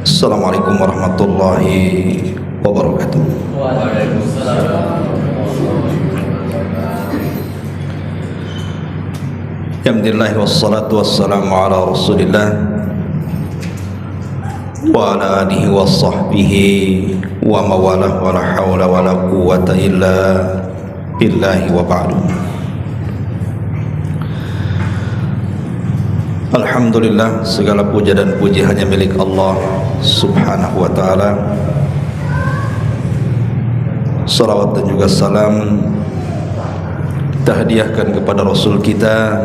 Assalamualaikum warahmatullahi wabarakatuh. Waalaikumsalam. Alhamdulillah wassalatu wassalamu ala Rasulillah wa ala alihi wa sahbihi wa mawalah wa la hawla wa la quwwata illa billahi wa ba'du. Alhamdulillah, segala puja dan puji hanya milik Allah subhanahu wa ta'ala. Salawat dan juga salam kita hadiahkan kepada Rasul kita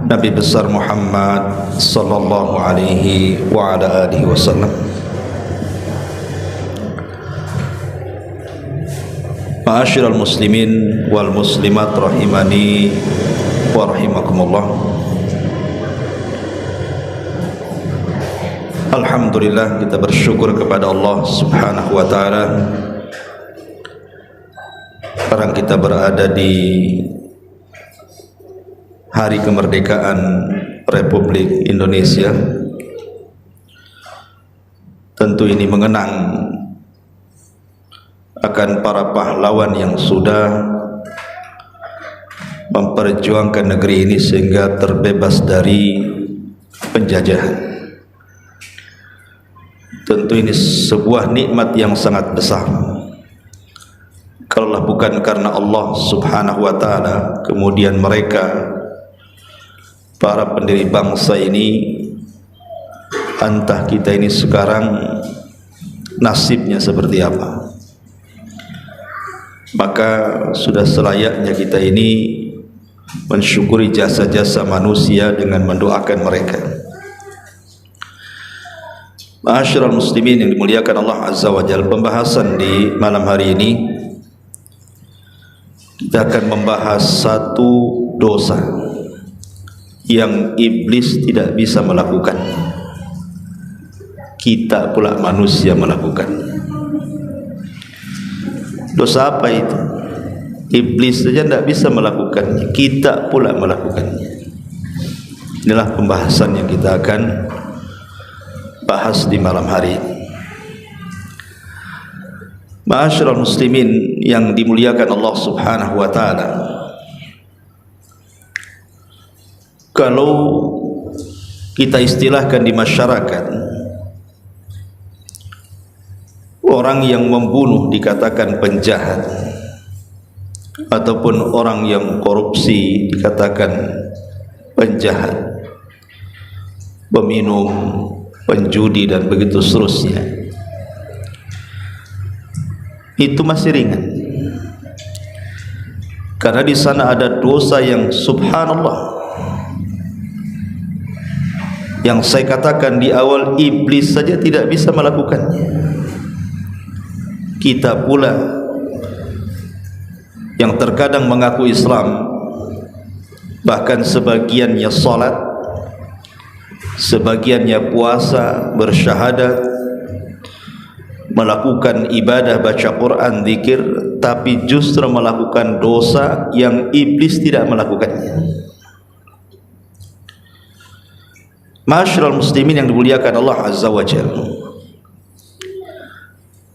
Nabi besar Muhammad sallallahu alaihi wa ala alihi wasallam. Ma'asyiral muslimin wal muslimat rahimani wa rahimakumullah. Alhamdulillah, kita bersyukur kepada Allah subhanahu wa ta'ala. Sekarang kita berada di hari kemerdekaan Republik Indonesia. Tentu ini mengenang akan para pahlawan yang sudah memperjuangkan negeri ini sehingga terbebas dari penjajahan. Tentu ini sebuah nikmat yang sangat besar. Kalau bukan karena Allah subhanahu wa ta'ala, kemudian mereka, para pendiri bangsa ini, entah kita ini sekarang nasibnya seperti apa. Maka sudah selayaknya kita ini mensyukuri jasa-jasa manusia dengan mendoakan mereka. Ma'asyiral muslimin yang dimuliakan Allah azza wa jalla, pembahasan di malam hari ini kita akan membahas satu dosa yang iblis tidak bisa melakukan, kita pula manusia melakukan. Dosa apa itu? Iblis saja tidak bisa melakukannya, kita pula melakukannya. Inilah pembahasan yang kita akan bahas di malam hari ini. Ma'asyiral muslimin yang dimuliakan Allah subhanahu wa ta'ala, kalau kita istilahkan di masyarakat, orang yang membunuh dikatakan penjahat, ataupun orang yang korupsi dikatakan penjahat, peminum, penjudi dan begitu seterusnya. Itu masih ringan, karena di sana ada dosa yang subhanallah, yang saya katakan di awal, iblis saja tidak bisa melakukannya, kita pula yang terkadang mengaku Islam, bahkan sebagiannya salat, sebagiannya puasa, bersyahadat, melakukan ibadah, baca Quran, zikir, tapi justru melakukan dosa yang iblis tidak melakukannya. Ma'asyiral muslimin yang dimuliakan Allah azza wa jalla,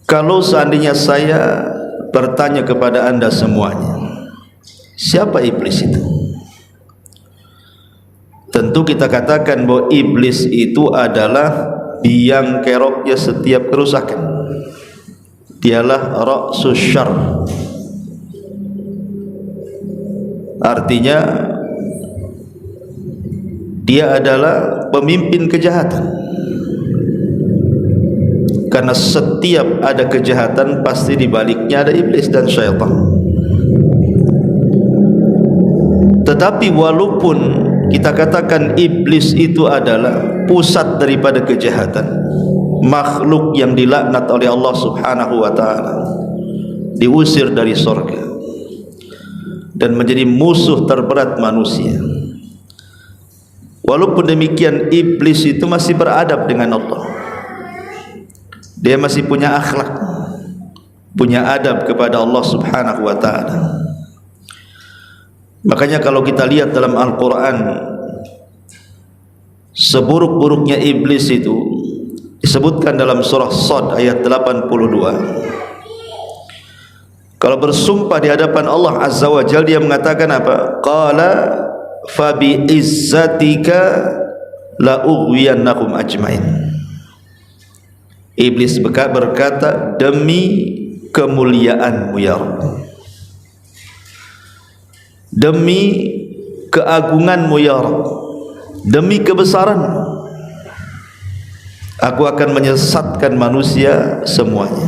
kalau seandainya saya bertanya kepada anda semuanya, siapa iblis itu? Tentu kita katakan bahwa iblis itu adalah biang keroknya setiap kerusakan. Dialah ra'sus syarr, artinya dia adalah pemimpin kejahatan. Karena setiap ada kejahatan pasti di baliknya ada iblis dan syaitan. Tetapi walaupun kita katakan iblis itu adalah pusat daripada kejahatan, makhluk yang dilaknat oleh Allah subhanahu wa ta'ala, diusir dari surga dan menjadi musuh terberat manusia, walaupun demikian iblis itu masih beradab dengan Allah. Dia masih punya akhlak, punya adab kepada Allah subhanahu wa ta'ala. Makanya kalau kita lihat dalam Al-Quran, seburuk-buruknya iblis itu Disebutkan dalam surah Shad ayat 82. Kalau bersumpah di hadapan Allah Azza wa Jalla, dia mengatakan apa? Qala fa bi izzatika la ughwiyannakum ajmain. Iblis berkata, demi kemuliaanmu ya Rabb, demi keagunganmu ya Rabb, demi kebesaranmu, aku akan menyesatkan manusia semuanya.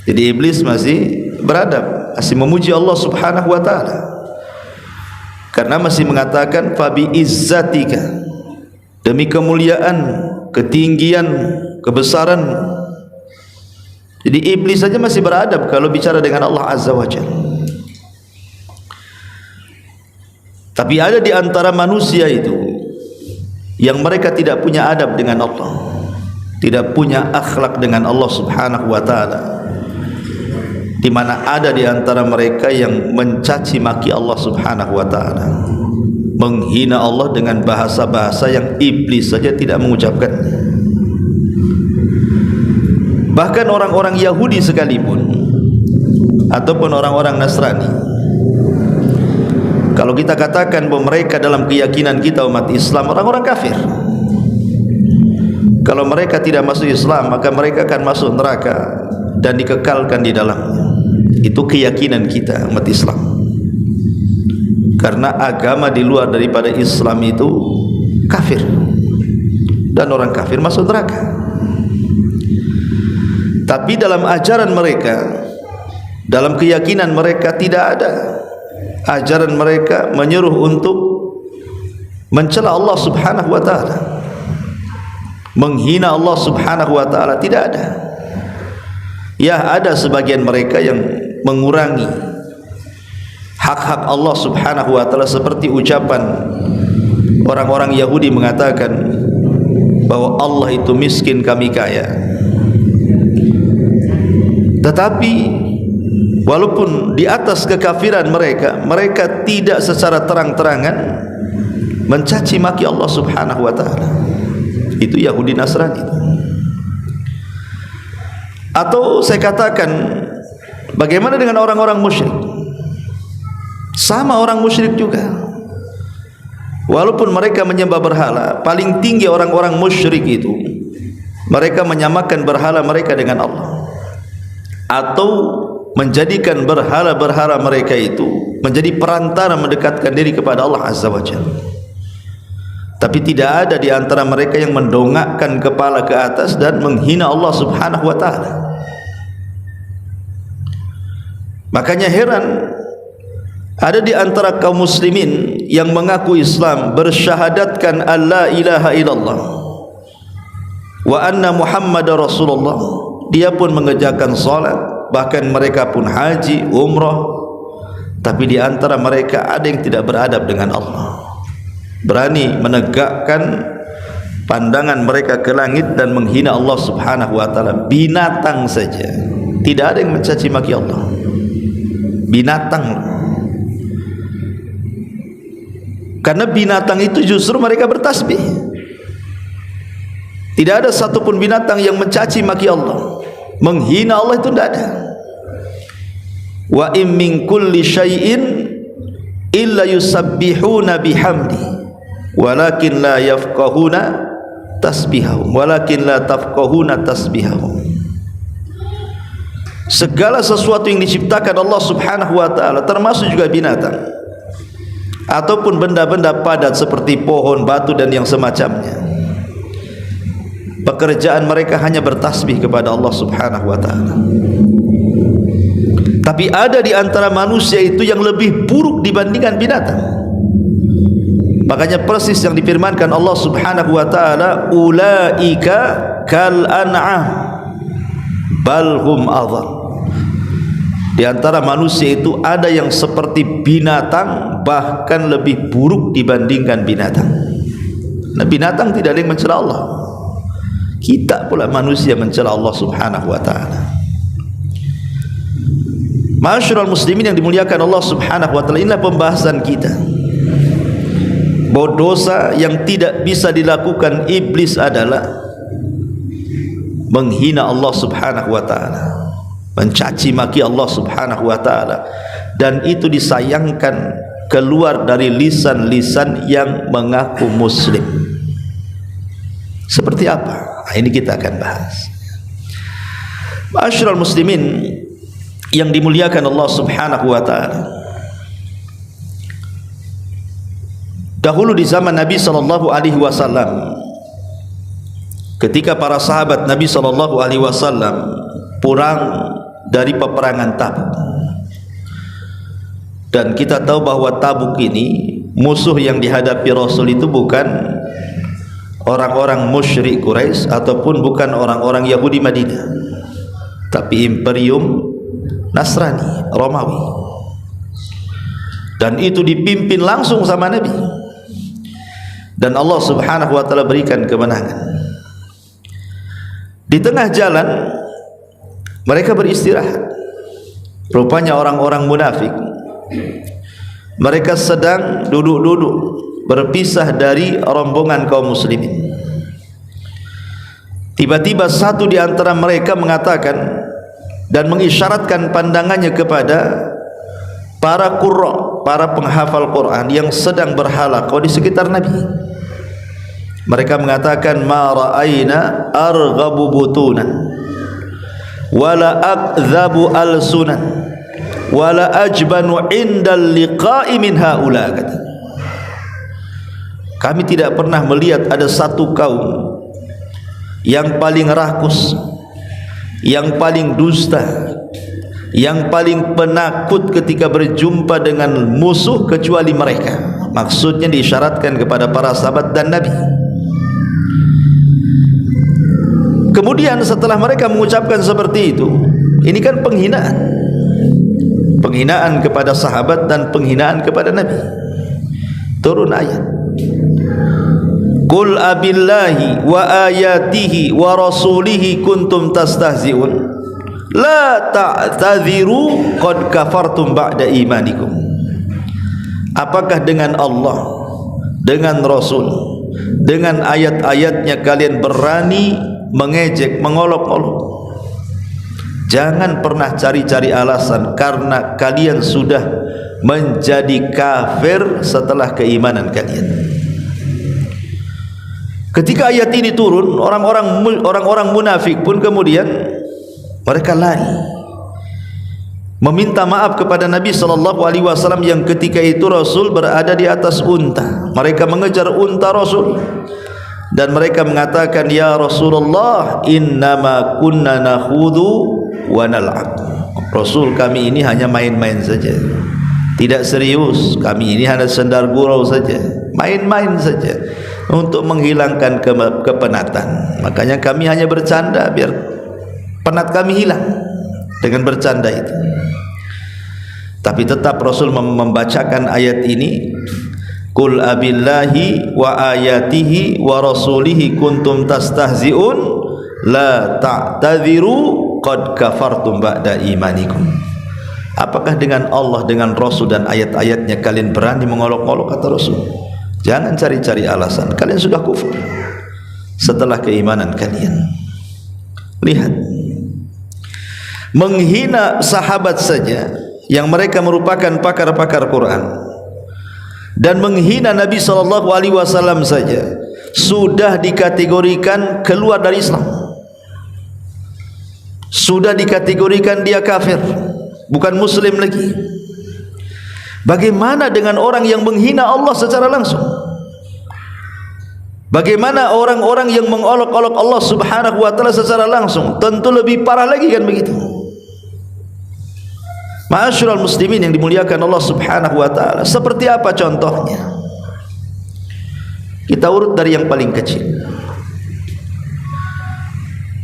Jadi iblis masih beradab, masih memuji Allah Subhanahu wa taala, karena masih mengatakan fa bi izzatika, demi kemuliaan, ketinggian, kebesaran. Jadi iblis saja masih beradab kalau bicara dengan Allah Azza wa Jalla. Tapi ada di antara manusia itu yang mereka tidak punya adab dengan Allah, tidak punya akhlak dengan Allah Subhanahu wa taala, di mana ada di antara mereka yang mencaci maki Allah Subhanahu wa taala, menghina Allah dengan bahasa-bahasa yang iblis saja tidak mengucapkannya. Bahkan orang-orang Yahudi sekalipun ataupun orang-orang Nasrani, kalau kita katakan bahwa mereka dalam keyakinan kita umat Islam orang-orang kafir, kalau mereka tidak masuk Islam maka mereka akan masuk neraka dan dikekalkan di dalamnya. Itu keyakinan kita umat Islam, karena agama di luar daripada Islam itu kafir, dan orang kafir masuk neraka. Tapi dalam ajaran mereka, dalam keyakinan mereka, tidak ada ajaran mereka menyuruh untuk mencela Allah Subhanahu wa taala, menghina Allah Subhanahu wa taala, tidak ada. Ya, ada sebagian mereka yang mengurangi hak-hak Allah Subhanahu wa taala, seperti ucapan orang-orang Yahudi mengatakan bahwa Allah itu miskin, kami kaya. Tetapi walaupun di atas kekafiran mereka, mereka tidak secara terang-terangan mencaci maki Allah Subhanahu wa taala. Itu Yahudi Nasrani. Atau saya katakan, bagaimana dengan orang-orang musyrik? Sama orang musyrik juga. Walaupun mereka menyembah berhala, paling tinggi orang-orang musyrik itu, mereka menyamakan berhala mereka dengan Allah, atau menjadikan berhala-berhala mereka itu menjadi perantara mendekatkan diri kepada Allah Azza wa Jalla. Tapi tidak ada di antara mereka yang mendongakkan kepala ke atas dan menghina Allah Subhanahu wa taala. Makanya heran, ada di antara kaum muslimin yang mengaku Islam, bersyahadatkan alla ilaha illallah wa anna Muhammadar Rasulullah, dia pun mengerjakan salat, bahkan mereka pun haji, umrah, tapi di antara mereka ada yang tidak beradab dengan Allah, berani menegakkan pandangan mereka ke langit dan menghina Allah Subhanahu wa taala. Binatang saja tidak ada yang mencaci maki Allah, binatang. Karena binatang itu justru mereka bertasbih. Tidak ada satupun binatang yang mencaci maki Allah, menghina Allah, itu tidak ada. Wa in min kulli syai'in illa yusabbihuna bihamdi walakin la yafqahuna tasbihahum walakin la tafqahuna tasbihahum. Segala sesuatu yang diciptakan Allah Subhanahu wa taala, termasuk juga binatang ataupun benda-benda padat seperti pohon, batu dan yang semacamnya, pekerjaan mereka hanya bertasbih kepada Allah Subhanahu wa taala. Tapi ada di antara manusia itu yang lebih buruk dibandingkan binatang. Makanya persis yang difirmankan Allah Subhanahu wa taala, ulaika kal an'am bal hum adhal. Di antara manusia itu ada yang seperti binatang, bahkan lebih buruk dibandingkan binatang. Nah, binatang tidak ada yang mencela Allah, kita pula manusia mencela Allah Subhanahu wa taala. Ma'asyiral muslimin yang dimuliakan Allah Subhanahu wa taala, inilah pembahasan kita bahwa dosa yang tidak bisa dilakukan iblis adalah menghina Allah Subhanahu wa taala, mencaci maki Allah Subhanahu wa taala, dan itu disayangkan keluar dari lisan-lisan yang mengaku muslim. Seperti apa? Nah, ini kita akan bahas. Ma'asyiral muslimin yang dimuliakan Allah Subhanahu wa taala, dahulu di zaman Nabi sallallahu alaihi wasallam, ketika para sahabat Nabi sallallahu alaihi wasallam pulang dari peperangan Tabuk, dan kita tahu bahwa Tabuk ini musuh yang dihadapi Rasul itu bukan orang-orang musyrik Quraisy ataupun bukan orang-orang Yahudi Madinah, tapi imperium Nasrani, Romawi, dan itu dipimpin langsung sama Nabi, dan Allah Subhanahu wa taala berikan kemenangan. Di tengah jalan mereka beristirahat. Rupanya orang-orang munafik, mereka sedang duduk-duduk berpisah dari rombongan kaum muslimin. Tiba-tiba satu di antara mereka mengatakan dan mengisyaratkan pandangannya kepada para qurra, para penghafal Quran yang sedang berhalaqah di sekitar Nabi. Mereka mengatakan, ma ra'ayna arghabu butunan wala akdhabu alsunan wala ajbanu indal liqa'i min haula. Kami tidak pernah melihat ada satu kaum yang paling rakus, yang paling dusta, yang paling penakut ketika berjumpa dengan musuh kecuali mereka. Maksudnya diisyaratkan kepada para sahabat dan Nabi. Kemudian setelah mereka mengucapkan seperti itu, ini kan penghinaan kepada sahabat dan penghinaan kepada Nabi. Turun ayat, qul abillahi wa ayatihi wa rasulihi kuntum tastahzi'un la ta'tadhiru qad kafartum ba'da imanikum. Apakah dengan Allah, dengan Rasul, dengan ayat-ayatnya kalian berani mengejek, mengolok-olok? Jangan pernah cari-cari alasan, karena kalian sudah menjadi kafir setelah keimanan kalian. Ketika ayat ini turun, orang-orang munafik pun kemudian mereka lari meminta maaf kepada Nabi sallallahu alaihi wasallam yang ketika itu Rasul berada di atas unta. Mereka mengejar unta Rasul dan mereka mengatakan, ya Rasulullah, innama kunna nakhudu wa nal'ab. Rasul, kami ini hanya main-main saja, tidak serius. Kami ini hanya sendar gurau saja, main-main saja untuk menghilangkan kepenatan. Makanya kami hanya bercanda biar penat kami hilang dengan bercanda itu. Tapi tetap Rasul membacakan ayat ini, qul abillahi wa ayatihi wa rasulihi kuntum tastahzi'un la ta'tadhiru qad kafartum ba'da imanikum. Apakah dengan Allah, dengan Rasul dan ayat-ayatnya kalian berani mengolok-olok? Kata Rasul, jangan cari-cari alasan, kalian sudah kufur setelah keimanan kalian. Lihat, menghina sahabat saja yang mereka merupakan pakar-pakar Quran, dan menghina Nabi SAW saja sudah dikategorikan keluar dari Islam, sudah dikategorikan dia kafir, bukan muslim lagi. Bagaimana dengan orang yang menghina Allah secara langsung? Bagaimana orang-orang yang mengolok-olok Allah Subhanahu wa taala secara langsung? Tentu lebih parah lagi, kan begitu? Ma'asyiral muslimin yang dimuliakan Allah Subhanahu wa taala, seperti apa contohnya? Kita urut dari yang paling kecil.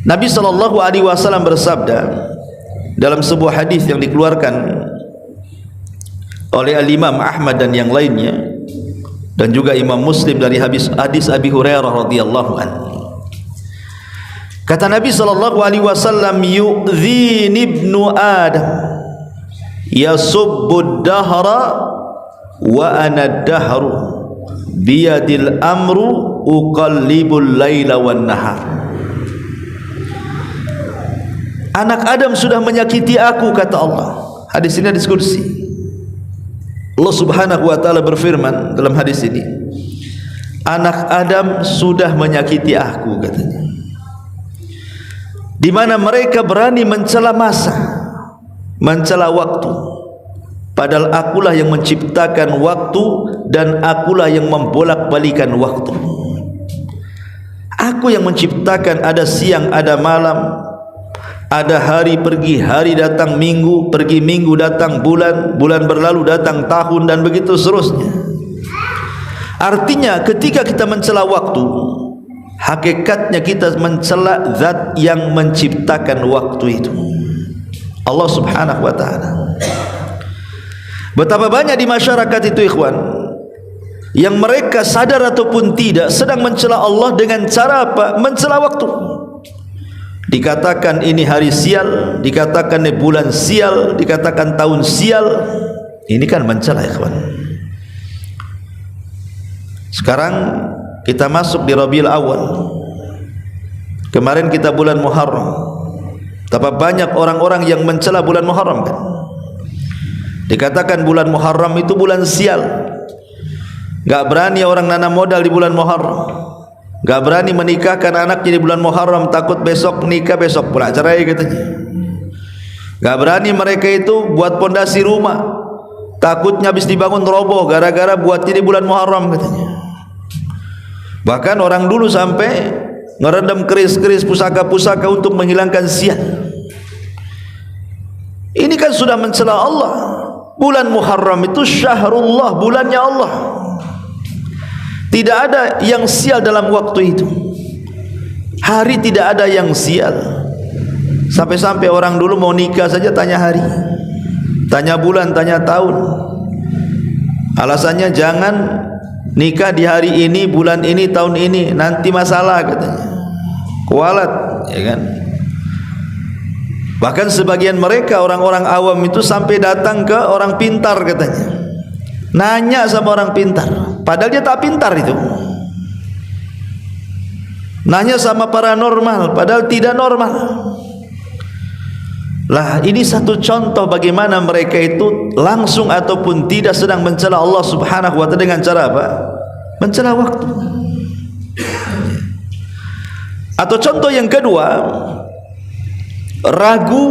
Nabi sallallahu alaihi wasallam bersabda dalam sebuah hadis yang dikeluarkan oleh Al-Imam Ahmad dan yang lainnya, dan juga Imam Muslim dari hadis Abi Hurairah radhiyallahu anhu. Kata Nabi sallallahu alaihi wasallam, yu'dhini ibnu Adam yasubbud dahra wa ana dahru biyadil amru uqallibul laila wan nahar. Anak Adam sudah menyakiti aku, kata Allah. Hadis ini hadis qudsi. Allah Subhanahu wa taala berfirman dalam hadis ini, anak Adam sudah menyakiti aku, katanya. Di mana mereka berani mencela masa, mencela waktu, padahal akulah yang menciptakan waktu dan akulah yang membolak-balikan waktu. Aku yang menciptakan, ada siang, ada malam, ada hari pergi, hari datang, minggu pergi, minggu datang, bulan, bulan berlalu datang tahun, dan begitu seterusnya. Artinya ketika kita mencela waktu, hakikatnya kita mencela zat yang menciptakan waktu itu, Allah Subhanahu wa taala. Betapa banyak di masyarakat itu, ikhwan, yang mereka sadar ataupun tidak sedang mencela Allah dengan cara apa? Mencela waktu. Dikatakan ini hari sial, dikatakan ini bulan sial, dikatakan tahun sial. Ini kan mencela, ikhwan. Sekarang kita masuk di Rabiul Awal. Kemarin kita bulan Muharram. Betapa banyak orang-orang yang mencela bulan Muharram, kan? Dikatakan bulan Muharram itu bulan sial. Gak berani orang nanam modal di bulan Muharram. Gak berani menikahkan anaknya di bulan Muharram, takut besok nikah, besok pula cerai, katanya. Gak berani mereka itu buat pondasi rumah, takutnya habis dibangun roboh gara-gara buatnya di bulan Muharram, katanya. Bahkan orang dulu sampai ngerendam keris-keris pusaka-pusaka untuk menghilangkan sial. Ini kan sudah mencela Allah. Bulan Muharram itu syahrullah, bulannya Allah. Tidak ada yang sial dalam waktu itu. Hari tidak ada yang sial. Sampai-sampai orang dulu mau nikah saja tanya hari, tanya bulan, tanya tahun. Alasannya jangan nikah di hari ini, bulan ini, tahun ini, nanti masalah, katanya. Kualat, ya kan? Bahkan sebagian mereka, orang-orang awam itu sampai datang ke orang pintar, katanya. Nanya sama orang pintar, padahal dia tak pintar itu. Nanya sama paranormal, padahal tidak normal. Lah, ini satu contoh bagaimana mereka itu langsung ataupun tidak sedang mencela Allah Subhanahu wa taala dengan cara apa? Mencela waktu. Atau contoh yang kedua, ragu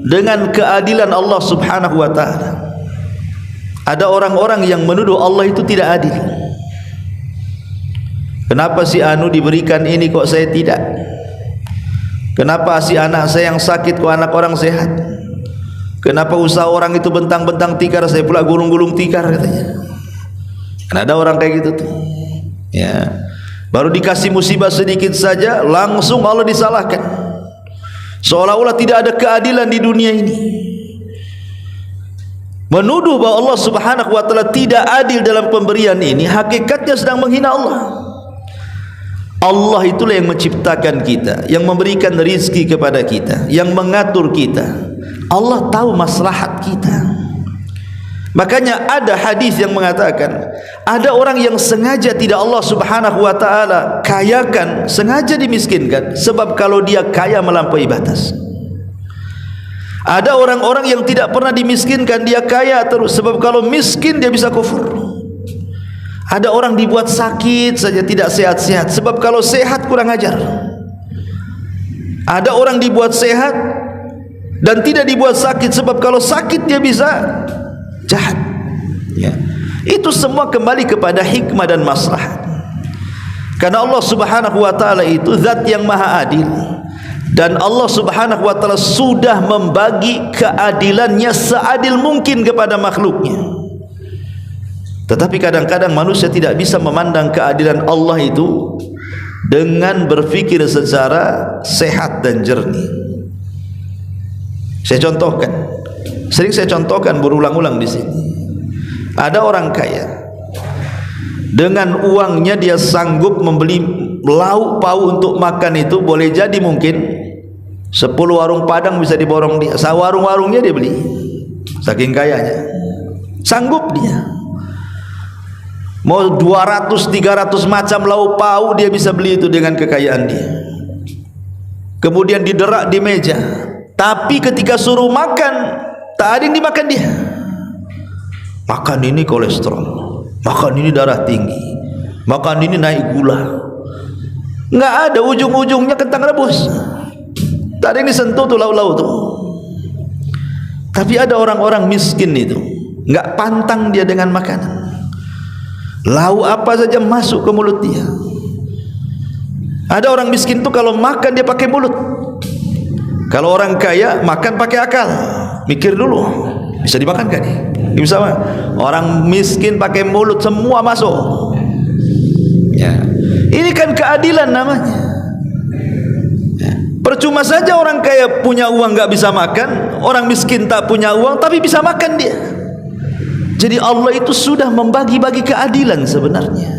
dengan keadilan Allah Subhanahu wa taala. Ada orang-orang yang menuduh Allah itu tidak adil. Kenapa si anu diberikan ini kok saya tidak? Kenapa si anak saya yang sakit kok anak orang sehat? Kenapa usaha orang itu bentang-bentang tikar, saya pula gulung-gulung tikar, katanya. Kan ada orang kayak gitu tuh. Ya. Baru dikasih musibah sedikit saja langsung Allah disalahkan. Seolah-olah tidak ada keadilan di dunia ini. Menuduh bahwa Allah Subhanahu wa taala tidak adil dalam pemberian ini, hakikatnya sedang menghina Allah. Allah itulah yang menciptakan kita, yang memberikan rizki kepada kita, yang mengatur kita. Allah tahu maslahat kita. Makanya ada hadis yang mengatakan, ada orang yang sengaja tidak Allah Subhanahu wa taala kayakan, sengaja dimiskinkan, sebab kalau dia kaya melampaui batas. Ada orang-orang yang tidak pernah dimiskinkan, dia kaya terus, sebab kalau miskin dia bisa kufur. Ada orang dibuat sakit saja tidak sehat-sehat, sebab kalau sehat kurang ajar. Ada orang dibuat sehat dan tidak dibuat sakit, sebab kalau sakit dia bisa jahat. Ya. Itu semua kembali kepada hikmah dan maslahat. Karena Allah Subhanahu wa taala itu zat yang maha adil. Dan Allah Subhanahu wa taala sudah membagi keadilannya seadil mungkin kepada makhluknya. Tetapi kadang-kadang manusia tidak bisa memandang keadilan Allah itu dengan berfikir secara sehat dan jernih. Saya contohkan, sering saya contohkan berulang-ulang di sini. Ada orang kaya, dengan uangnya dia sanggup membeli lauk pauk untuk makan itu, boleh jadi mungkin 10 warung Padang bisa diborong dia. Warung-warungnya dia beli, saking kayanya. Sanggup dia. Mau 200-300 macam lauk pauk dia bisa beli itu dengan kekayaan dia. Kemudian diderak di meja, Tapi ketika suruh makan, tak ada yang dimakan dia. Makan ini kolesterol, makan ini darah tinggi, makan ini naik gula. Enggak ada, ujung-ujungnya kentang rebus. Tak ada yang disentuh tuh lauk-lauk tuh. Tapi ada orang-orang miskin itu, enggak pantang dia dengan makanan. Lauk apa saja masuk ke mulut dia. Ada orang miskin tuh kalau makan dia pakai mulut. Kalau orang kaya makan pakai akal, mikir dulu bisa dimakan kan nih? Bisa mah. Orang miskin pakai mulut, semua masuk. Ya, ini kan keadilan namanya. Ya. Percuma saja orang kaya punya uang nggak bisa makan, orang miskin tak punya uang tapi bisa makan dia. Jadi Allah itu sudah membagi-bagi keadilan sebenarnya.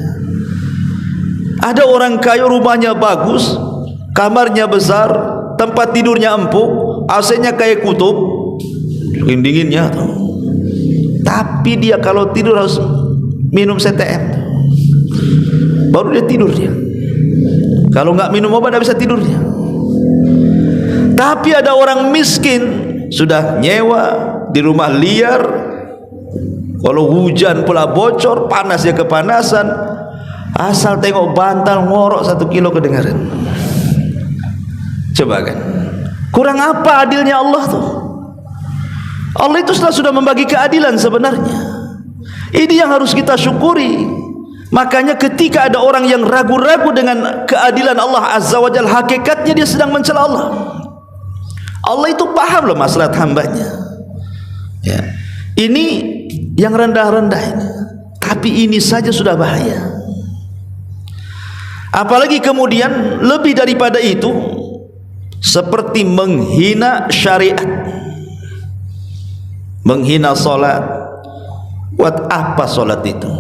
Ada orang kaya rumahnya bagus, kamarnya besar, tempat tidurnya empuk, AC-nya kayak kutub, dingin-dinginnya tuh. Tapi dia kalau tidur harus minum CTM, baru dia tidur dia. Kalau nggak minum obat tidak bisa tidur dia. Tapi ada orang miskin sudah nyewa di rumah liar, kalau hujan pula bocor, panas ya kepanasan, asal tengok bantal ngorok 1 kilo kedengaran. Coba kan, kurang apa adilnya Allah tuh? Allah itu sudah membagi keadilan sebenarnya. Ini yang harus kita syukuri. Makanya ketika ada orang yang ragu-ragu dengan keadilan Allah Azza wa Jalla, hakikatnya dia sedang mencela Allah. Allah itu paham loh masalah hambanya. Ya. Ini yang rendah-rendah ini. Tapi ini saja sudah bahaya. Apalagi kemudian lebih daripada itu, seperti menghina syariat, menghina solat. Buat apa solat itu?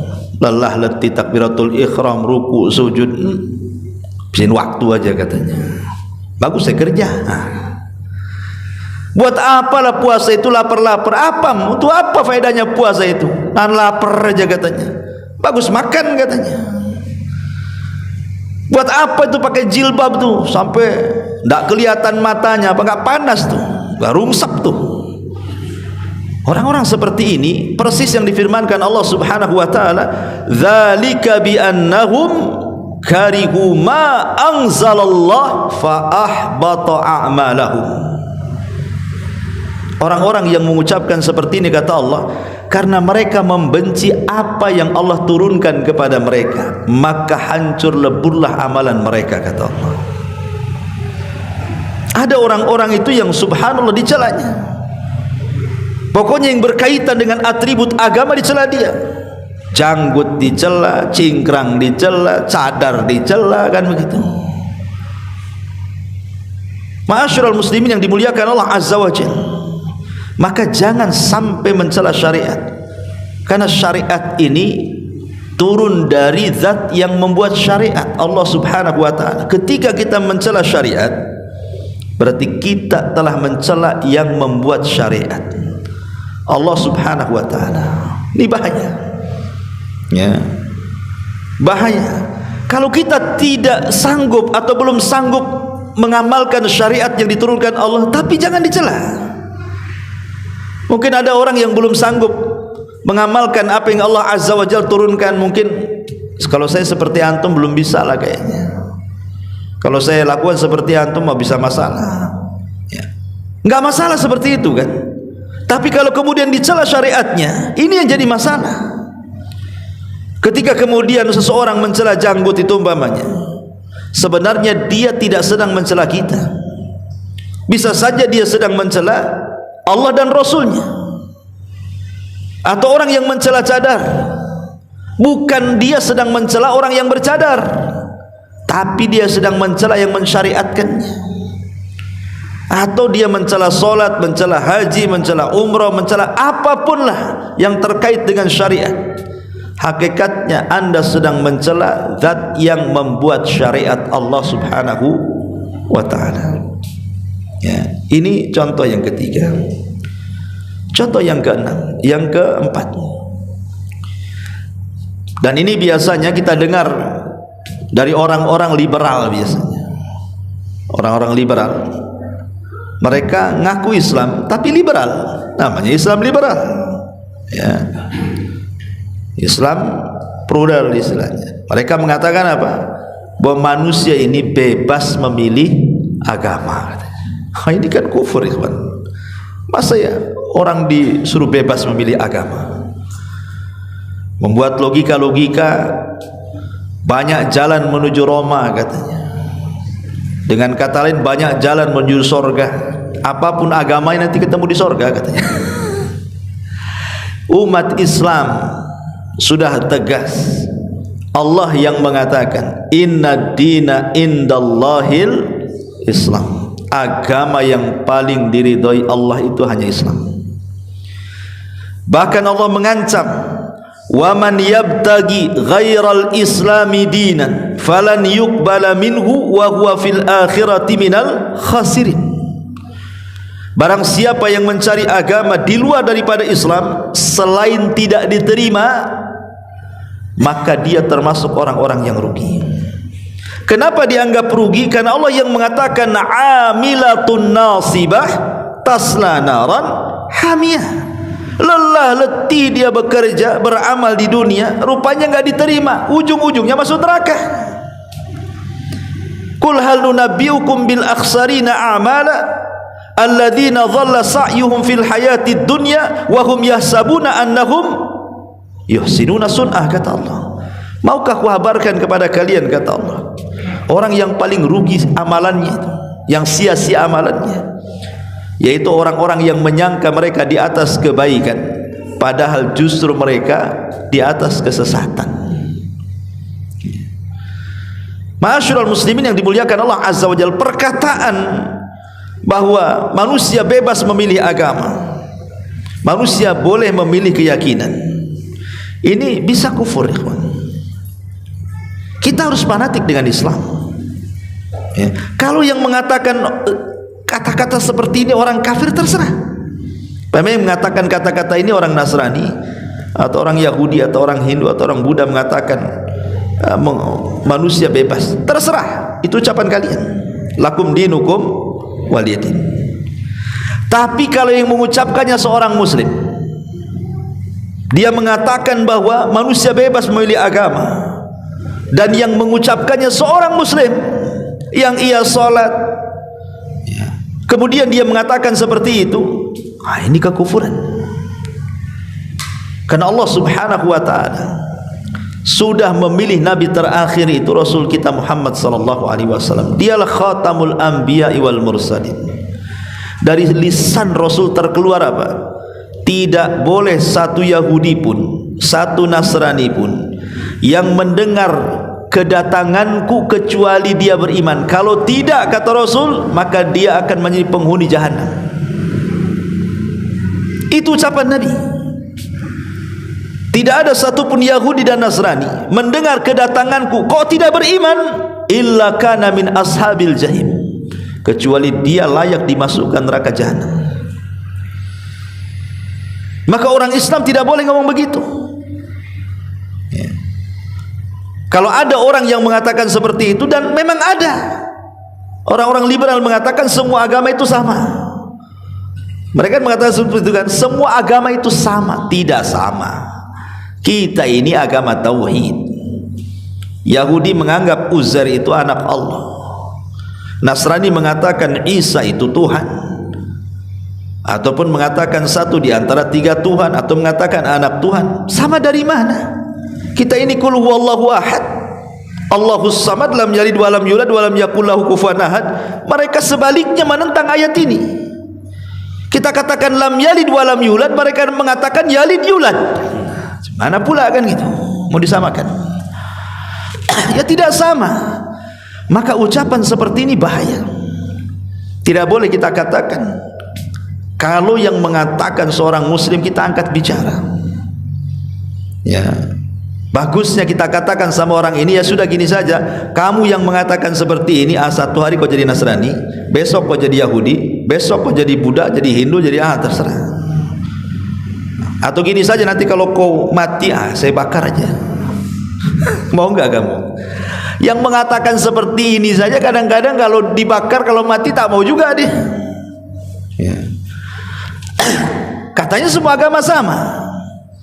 Lelah letih takbiratul ikhram, ruku, sujud, bisin waktu aja katanya. Bagus saya kerja. Buat apalah puasa itu, lapar-lapar? Apa? Untuk apa faedahnya puasa itu? Nahan lapar aja katanya. Bagus makan katanya. Buat apa itu pakai jilbab tuh sampai tidak kelihatan matanya, apa nggak panas tuh, nggak rungsap tuh. Orang-orang seperti ini persis yang difirmankan Allah Subhanahu wa taala, "Dzalika bi annahum karihu ma anzalallah fa ahbata a'malahum." Orang-orang yang mengucapkan seperti ini, kata Allah, karena mereka membenci apa yang Allah turunkan kepada mereka, maka hancur leburlah amalan mereka, kata Allah. Ada orang-orang itu yang subhanallah dicelanya. Pokoknya yang berkaitan dengan atribut agama dicela dia. Janggut dicela, cingkrang dicela, cadar dicela, kan begitu. Ma'asyiral muslimin yang dimuliakan Allah Azza wa Jalla, maka jangan sampai mencela syariat, karena syariat ini turun dari zat yang membuat syariat, Allah Subhanahu wa taala. Ketika kita mencela syariat, berarti kita telah mencela yang membuat syariat, Allah Subhanahu wa taala. Ini bahaya. Ya. Bahaya. Kalau kita tidak sanggup atau belum sanggup mengamalkan syariat yang diturunkan Allah, tapi jangan dicela. Mungkin ada orang yang belum sanggup mengamalkan apa yang Allah Azza wa Jalla turunkan. Mungkin kalau saya seperti antum belum bisa lah kayaknya. Kalau saya lakukan seperti antum mau bisa masalah. Ya. Enggak masalah seperti itu kan. Tapi kalau kemudian dicela syariatnya, ini yang jadi masalah. Ketika kemudian seseorang mencela janggut itu umpamanya, sebenarnya dia tidak sedang mencela kita. Bisa saja dia sedang mencela Allah dan Rasulnya. Atau orang yang mencela cadar, bukan dia sedang mencela orang yang bercadar, tapi dia sedang mencela yang mensyariatkannya. Atau dia mencela solat, mencela haji, mencela umrah, mencela apapun lah yang terkait dengan syariat. Hakikatnya anda sedang mencela zat yang membuat syariat Allah Subhanahu wa ta'ala. Ya, ini contoh yang ketiga. Contoh yang keenam, yang keempat. Dan ini biasanya kita dengar dari orang-orang liberal biasanya. Orang-orang liberal Mereka ngaku Islam tapi liberal, namanya Islam liberal, ya. Islam plural istilahnya. Mereka mengatakan apa? Bahwa manusia ini bebas memilih agama. Ini kan kufur, ikhwan. Masa ya orang disuruh bebas memilih agama? Membuat logika-logika, banyak jalan menuju Roma katanya. Dengan kata lain, banyak jalan menuju sorga. Apapun agamanya nanti ketemu di sorga katanya. Umat Islam sudah tegas. Allah yang mengatakan, Inna dina indallahil Islam. Agama yang paling diridhoi Allah itu hanya Islam. Bahkan Allah mengancam, wa man yabtagi ghairal islami dinan falan yuqbala minhu wa huwa fil akhirati minal khasirin. Barang siapa yang mencari agama di luar daripada Islam selain tidak diterima, maka dia termasuk orang-orang yang rugi. Kenapa dianggap rugi? Karena Allah yang mengatakan amilatun nasibah tasla naran hamiyah. Lelah letih dia bekerja, beramal di dunia, rupanya enggak diterima, ujung-ujungnya masuk neraka. Qul hal nunabbiukum bil akhsarina a'mala alladzina dhalla sa'yuhum fil hayatid dunya wa hum yahsabuna annahum yuhsinuna sun'ah, kata Allah. Maukah aku kabarkan kepada kalian, kata Allah, orang yang paling rugi amalannya itu, yang sia-sia amalannya, yaitu orang-orang yang menyangka mereka di atas kebaikan, padahal justru mereka di atas kesesatan. Ma'asyiral muslimin yang dimuliakan Allah Azza wa Jalla, perkataan bahwa manusia bebas memilih agama, manusia boleh memilih keyakinan, ini bisa kufur, ikhwan. Kita harus fanatik dengan Islam, ya. Kalau yang mengatakan kata-kata seperti ini orang kafir, terserah. Memang mengatakan kata-kata ini orang Nasrani atau orang Yahudi atau orang Hindu atau orang Buddha mengatakan manusia bebas, terserah, itu ucapan kalian. Lakum dinukum waliyadin. Tapi kalau yang mengucapkannya seorang muslim, dia mengatakan bahwa manusia bebas memilih agama, dan yang mengucapkannya seorang muslim yang ia salat, kemudian dia mengatakan seperti itu, ini kekufuran. Karena Allah Subhanahu wa taala sudah memilih nabi terakhir itu Rasul kita Muhammad sallallahu alaihi wasallam. Dialah khatamul anbiya wal mursalin. Dari lisan Rasul terkeluar apa? Tidak boleh satu Yahudi pun, satu Nasrani pun yang mendengar kedatanganku kecuali dia beriman. Kalau tidak, kata Rasul, maka dia akan menjadi penghuni jahanam. Itu ucapan Nabi. Tidak ada satupun Yahudi dan Nasrani mendengar kedatanganku kok tidak beriman, illa kana min ashabil jahim, kecuali dia layak dimasukkan neraka jahanam. Maka orang Islam tidak boleh ngomong begitu, ya. Kalau ada orang yang mengatakan seperti itu, dan memang ada orang-orang liberal mengatakan semua agama itu sama. Mereka mengatakan seperti itu kan, semua agama itu sama. Tidak sama. Kita ini agama tauhid. Yahudi menganggap Uzair itu anak Allah, Nasrani mengatakan Isa itu Tuhan, ataupun mengatakan satu di antara tiga Tuhan, atau mengatakan anak Tuhan. Sama dari mana? Kita ini qul huwallahu ahad, Allahus samad, lam yalid wa lam yulad wa lam yakul lahu kufuwan ahad. Mereka sebaliknya menentang ayat ini. Kita katakan lam yalid wa lam yulad, mereka mengatakan yalid yulad. Mana pula kan gitu, mau disamakan? Ya tidak sama. Maka ucapan seperti ini bahaya. Tidak boleh kita katakan. Kalau yang mengatakan seorang muslim kita angkat bicara, ya, bagusnya kita katakan sama orang ini, ya sudah gini saja, kamu yang mengatakan seperti ini, satu hari kau jadi Nasrani, besok kau jadi Yahudi, besok kau jadi Buddha, jadi Hindu, jadi terserah. Atau gini saja, nanti kalau kau mati, saya bakar aja. Mau enggak kamu? Yang mengatakan seperti ini saja kadang-kadang kalau dibakar, kalau mati tak mau juga dia. Katanya semua agama sama.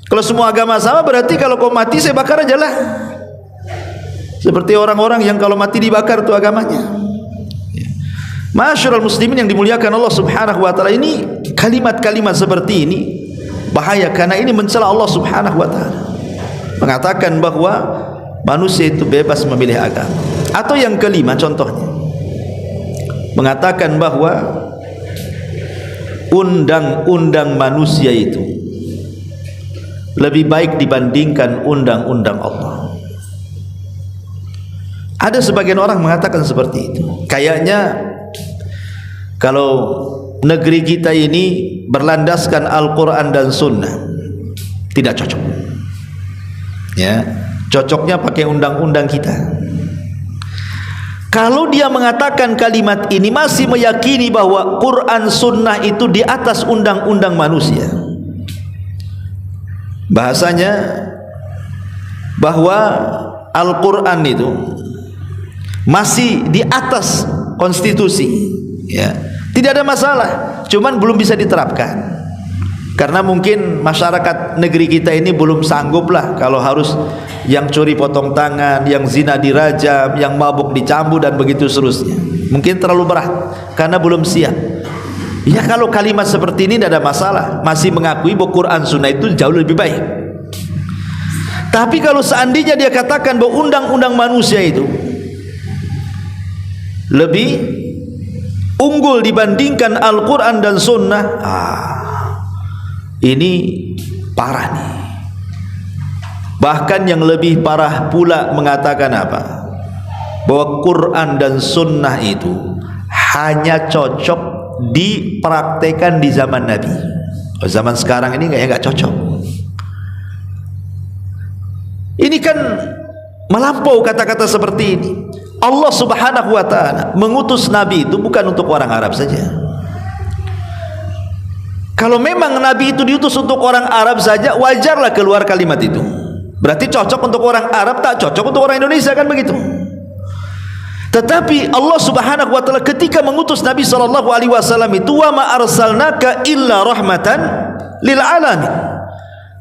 Kalau semua agama sama berarti kalau kau mati saya bakar aja lah. Seperti orang-orang yang kalau mati dibakar itu agamanya. Masyarul muslimin yang dimuliakan Allah Subhanahu wa taala, ini kalimat-kalimat seperti ini bahaya karena ini mencela Allah Subhanahu wa taala. Mengatakan bahwa manusia itu bebas memilih agama. Atau yang kelima contohnya, mengatakan bahwa undang-undang manusia itu lebih baik dibandingkan undang-undang Allah. Ada sebagian orang mengatakan seperti itu. Kayaknya kalau negeri kita ini berlandaskan Al-Quran dan Sunnah, tidak cocok. Ya, cocoknya pakai undang-undang kita. Kalau dia mengatakan kalimat ini masih meyakini bahwa Quran Sunnah itu di atas undang-undang manusia, bahasanya bahwa Al-Quran itu masih di atas konstitusi, ya, tidak ada masalah, cuman belum bisa diterapkan karena mungkin masyarakat negeri kita ini belum sanggup lah kalau harus yang curi potong tangan, yang zina dirajam, yang mabuk dicambuk dan begitu seterusnya. Mungkin terlalu berat karena belum siap. Ya, kalau kalimat seperti ini tidak ada masalah, masih mengakui bahwa Quran Sunnah itu jauh lebih baik. Tapi kalau seandainya dia katakan bahwa undang-undang manusia itu lebih unggul dibandingkan Al-Quran dan Sunnah, ini parah nih. Bahkan yang lebih parah pula mengatakan apa? Bahwa Quran dan Sunnah itu hanya cocok dipraktekan di zaman Nabi. Zaman sekarang ini kayaknya nggak cocok. Ini kan melampau kata-kata seperti ini. Allah Subhanahu wa taala mengutus Nabi itu bukan untuk orang Arab saja. Kalau memang Nabi itu diutus untuk orang Arab saja, wajarlah keluar kalimat itu. Berarti cocok untuk orang Arab, tak cocok untuk orang Indonesia, kan begitu. Tetapi Allah Subhanahu wa taala ketika mengutus Nabi sallallahu alaihi wasallam itu, wa ma arsalnaka illa rahmatan lil alamin.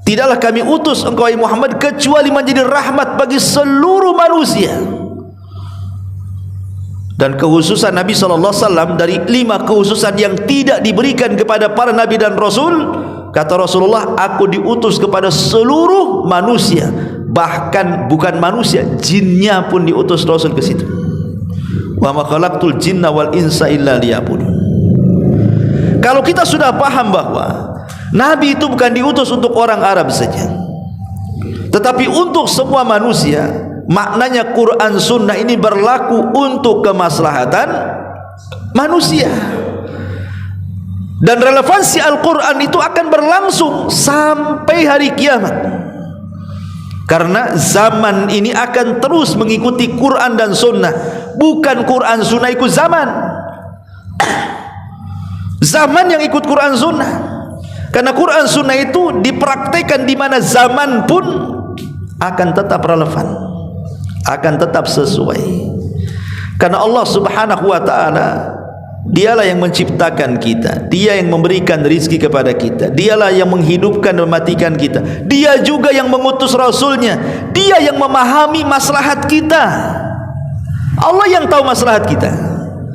Tidaklah kami utus engkau Muhammad kecuali menjadi rahmat bagi seluruh manusia. Dan kekhususan Nabi SAW dari 5 kekhususan yang tidak diberikan kepada para Nabi dan Rasul, kata Rasulullah, aku diutus kepada seluruh manusia, bahkan bukan manusia, jinnya pun diutus Rasul ke situ. Wa ma khalaqtul jinna wal insa illa liya'budun. Kalau kita sudah paham bahwa Nabi itu bukan diutus untuk orang Arab saja, tetapi untuk semua manusia, maknanya Quran Sunnah ini berlaku untuk kemaslahatan manusia. Dan relevansi Al-Quran itu akan berlangsung sampai hari kiamat, karena zaman ini akan terus mengikuti Quran dan Sunnah. Bukan Quran Sunnah ikut zaman, zaman yang ikut Quran Sunnah. Karena Quran Sunnah itu dipraktekkan di mana zaman pun akan tetap relevan, akan tetap sesuai. Karena Allah Subhanahu wa taala, Dialah yang menciptakan kita, Dia yang memberikan rizki kepada kita, Dialah yang menghidupkan dan mematikan kita, Dia juga yang mengutus Rasulnya, Dia yang memahami maslahat kita. Allah yang tahu maslahat kita,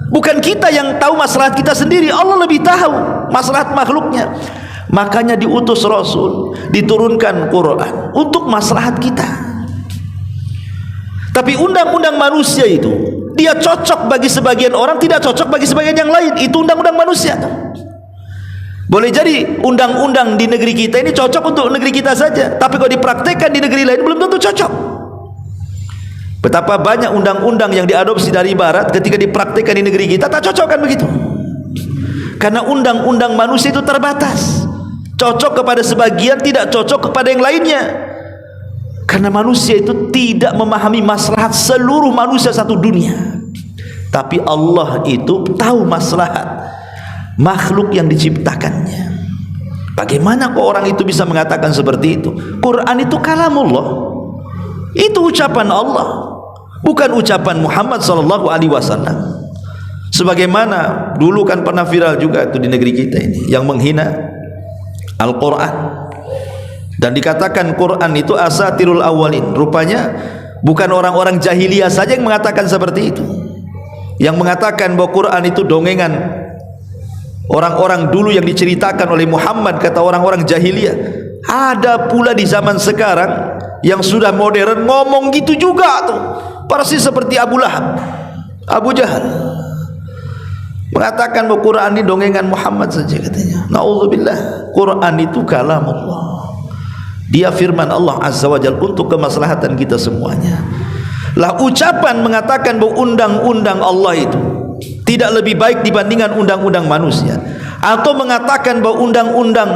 bukan kita yang tahu maslahat kita sendiri. Allah lebih tahu maslahat makhluknya. Makanya diutus Rasul, diturunkan Quran untuk maslahat kita. Tapi undang-undang manusia itu, dia cocok bagi sebagian orang, tidak cocok bagi sebagian yang lain. Itu undang-undang manusia. Boleh jadi undang-undang di negeri kita ini cocok untuk negeri kita saja, tapi kalau dipraktekkan di negeri lain belum tentu cocok. Betapa banyak undang-undang yang diadopsi dari barat, ketika dipraktekkan di negeri kita tak cocok, kan begitu. Karena undang-undang manusia itu terbatas, cocok kepada sebagian, tidak cocok kepada yang lainnya. Karena manusia itu tidak memahami maslahat seluruh manusia satu dunia. Tapi Allah itu tahu maslahat makhluk yang diciptakannya. Bagaimana kok orang itu bisa mengatakan seperti itu? Quran itu kalamullah, itu ucapan Allah, bukan ucapan Muhammad sallallahu alaihi wasallam. Sebagaimana dulu kan pernah viral juga itu di negeri kita ini, yang menghina Al-Quran. Dan dikatakan Quran itu asatirul awalin. Rupanya bukan orang-orang jahiliyah saja yang mengatakan seperti itu, yang mengatakan bahwa Quran itu dongengan orang-orang dulu yang diceritakan oleh Muhammad, kata orang-orang jahiliyah. Ada pula di zaman sekarang yang sudah modern ngomong gitu juga tuh, persis seperti Abu Lahab, Abu Jahal, mengatakan bahwa Quran ini dongengan Muhammad saja katanya. Na'udzubillah. Quran itu kalam Allah, dia firman Allah Azza wa Jalla untuk kemaslahatan kita semuanya. Lah ucapan mengatakan bahwa undang-undang Allah itu tidak lebih baik dibandingkan undang-undang manusia, atau mengatakan bahwa undang-undang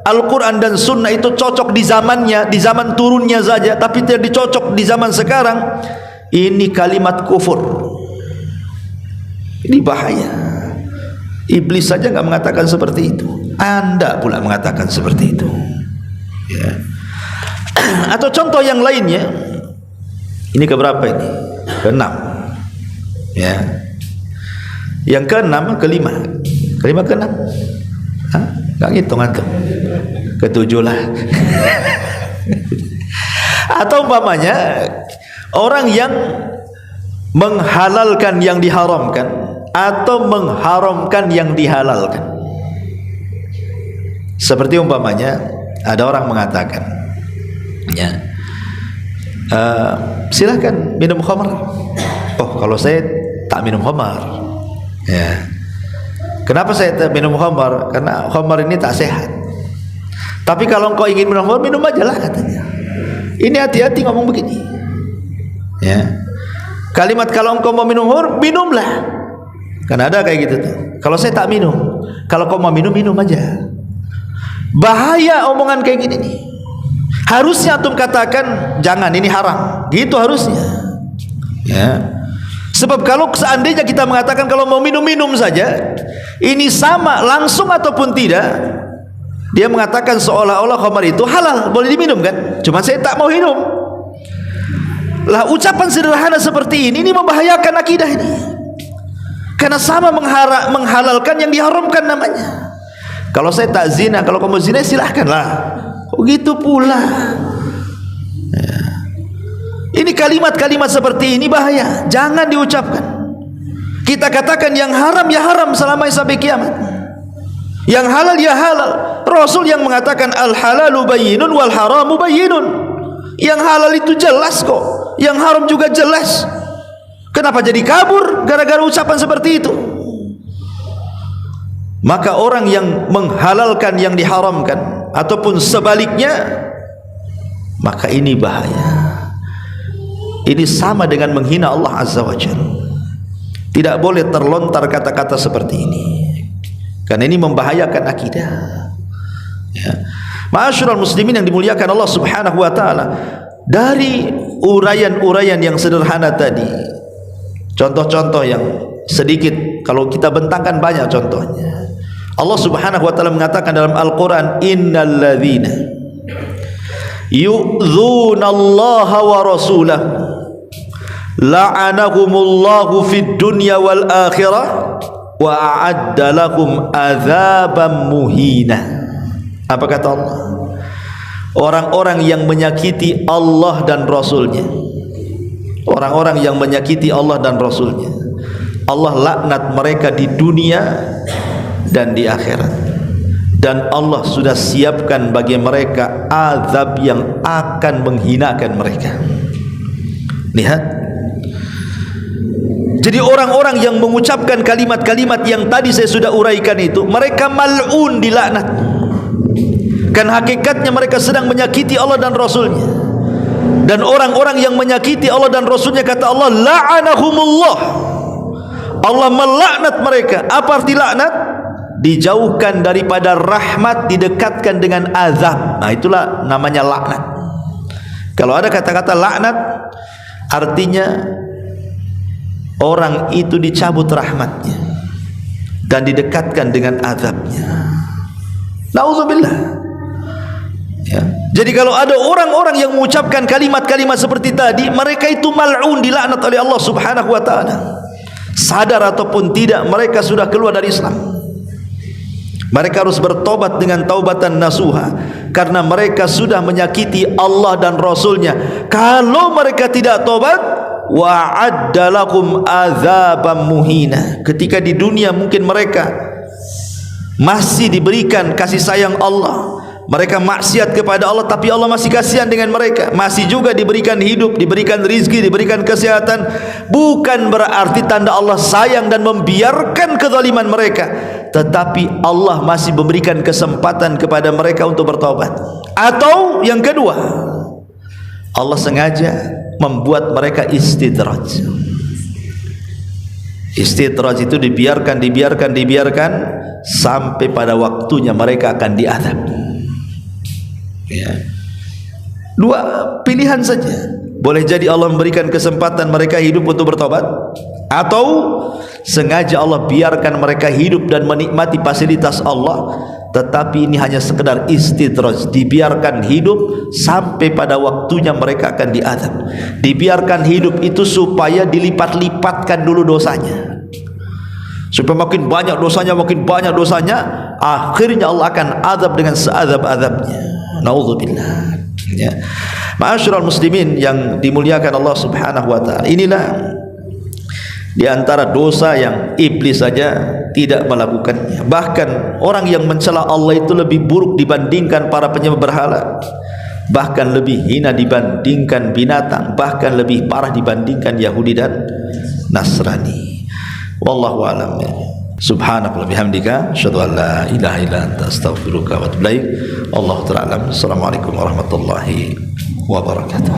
Al-Quran dan Sunnah itu cocok di zamannya, di zaman turunnya saja, tapi tidak dicocok di zaman sekarang, ini kalimat kufur. Ini bahaya. Iblis saja enggak mengatakan seperti itu, Anda pula mengatakan seperti itu, ya. Atau contoh yang lainnya, ini keberapa ini? Keenam, ya. Yang keenam, kelima, keenam, nggak ngitung antum, ketujuh lah. Atau umpamanya orang yang menghalalkan yang diharamkan atau mengharamkan yang dihalalkan. Seperti umpamanya ada orang mengatakan, ya, silakan minum khamar. Oh, kalau saya tak minum khamar, ya. Kenapa saya tak minum khamar? Karena khamar ini tak sehat. Tapi kalau engkau ingin minum khamar, minum aja lah katanya. Ini hati-hati ngomong begini, ya. Kalimat kalau engkau mau minum khamar, minumlah. Kan ada kayak gitu tuh. Kalau saya tak minum, kalau kau mau minum, minum aja. Bahaya omongan kayak gini nih. Harusnya antum katakan jangan, ini haram. Gitu harusnya, ya. Sebab kalau seandainya kita mengatakan kalau mau minum-minum saja, ini sama langsung ataupun tidak, dia mengatakan seolah-olah khamar itu halal, boleh diminum kan? Cuma saya tak mau minum. Lah ucapan sederhana seperti ini membahayakan akidah ini. Karena sama menghalalkan yang diharamkan namanya. Kalau saya tak zina, kalau kamu zina silahkanlah. Begitu pula, ya. Ini kalimat-kalimat seperti ini bahaya, jangan diucapkan. Kita katakan yang haram ya haram selama sampai kiamat, yang halal ya halal. Rasul yang mengatakan al halalu bayyinun wal haramu bayyinun. Yang halal itu jelas kok, yang haram juga jelas. Kenapa jadi kabur gara-gara ucapan seperti itu? Maka orang yang menghalalkan yang diharamkan ataupun sebaliknya, maka ini bahaya. Ini sama dengan menghina Allah Azza wa Jalla. Tidak boleh terlontar kata-kata seperti ini, karena ini membahayakan akidah, ya. Ma'asyiral muslimin yang dimuliakan Allah Subhanahu wa taala, dari uraian-uraian yang sederhana tadi, contoh-contoh yang sedikit, kalau kita bentangkan banyak contohnya. Allah Subhanahu wa taala mengatakan dalam Al-Qur'an, innalladzina yu'dzunallaha wa rasulahu la'anahumullahu fid dunya wal akhirah wa a'adda lahum adzaban muhina. Apa kata Allah? Orang-orang yang menyakiti Allah dan Rasulnya, orang-orang yang menyakiti Allah dan Rasulnya, Allah laknat mereka di dunia dan di akhirat, dan Allah sudah siapkan bagi mereka azab yang akan menghinakan mereka. Lihat, jadi orang-orang yang mengucapkan kalimat-kalimat yang tadi saya sudah uraikan itu, mereka mal'un, dilaknat. Kan hakikatnya mereka sedang menyakiti Allah dan Rasulnya. Dan orang-orang yang menyakiti Allah dan Rasulnya, kata Allah, la'anahumullah, Allah melaknat mereka. Apa arti laknat? Dijauhkan daripada rahmat, didekatkan dengan azab. Nah itulah namanya laknat. Kalau ada kata-kata laknat, artinya orang itu dicabut rahmatnya dan didekatkan dengan azabnya. Nauzubillah, ya. Jadi kalau ada orang-orang yang mengucapkan kalimat-kalimat seperti tadi, mereka itu mal'un, dilaknat oleh Allah Subhanahu wa taala. Sadar ataupun tidak, mereka sudah keluar dari Islam. Mereka harus bertobat dengan taubatan nasuha, karena mereka sudah menyakiti Allah dan Rasulnya. Kalau mereka tidak tobat, wa'adda lakum adzaban muhina. Ketika di dunia mungkin mereka masih diberikan kasih sayang Allah, mereka maksiat kepada Allah, tapi Allah masih kasihan dengan mereka, masih juga diberikan hidup, diberikan rizki, diberikan kesehatan. Bukan berarti tanda Allah sayang dan membiarkan kezaliman mereka, tetapi Allah masih memberikan kesempatan kepada mereka untuk bertobat. Atau yang kedua, Allah sengaja membuat mereka istidraj. Istidraj itu dibiarkan sampai pada waktunya mereka akan diazab. Ya. Dua pilihan saja. Boleh jadi Allah memberikan kesempatan mereka hidup untuk bertobat, atau sengaja Allah biarkan mereka hidup dan menikmati fasilitas Allah, tetapi ini hanya sekedar istidraj, dibiarkan hidup sampai pada waktunya mereka akan diazab. Dibiarkan hidup itu supaya dilipat-lipatkan dulu dosanya, supaya makin banyak dosanya, akhirnya Allah akan azab dengan seazab-azabnya. Naudzubillah. Ya. Ma'asyiral muslimin yang dimuliakan Allah Subhanahu wa taala, inilah di antara dosa yang iblis saja tidak melakukannya. Bahkan orang yang mencela Allah itu lebih buruk dibandingkan para penyembah berhala, bahkan lebih hina dibandingkan binatang, bahkan lebih parah dibandingkan Yahudi dan Nasrani. Wallahu a'lam. Subhanallah bihamdika asyhadu an la ilaha illa anta astaghfiruka wa atubu ilaik. Allahu ta'ala. Assalamualaikum warahmatullahi wabarakatuh.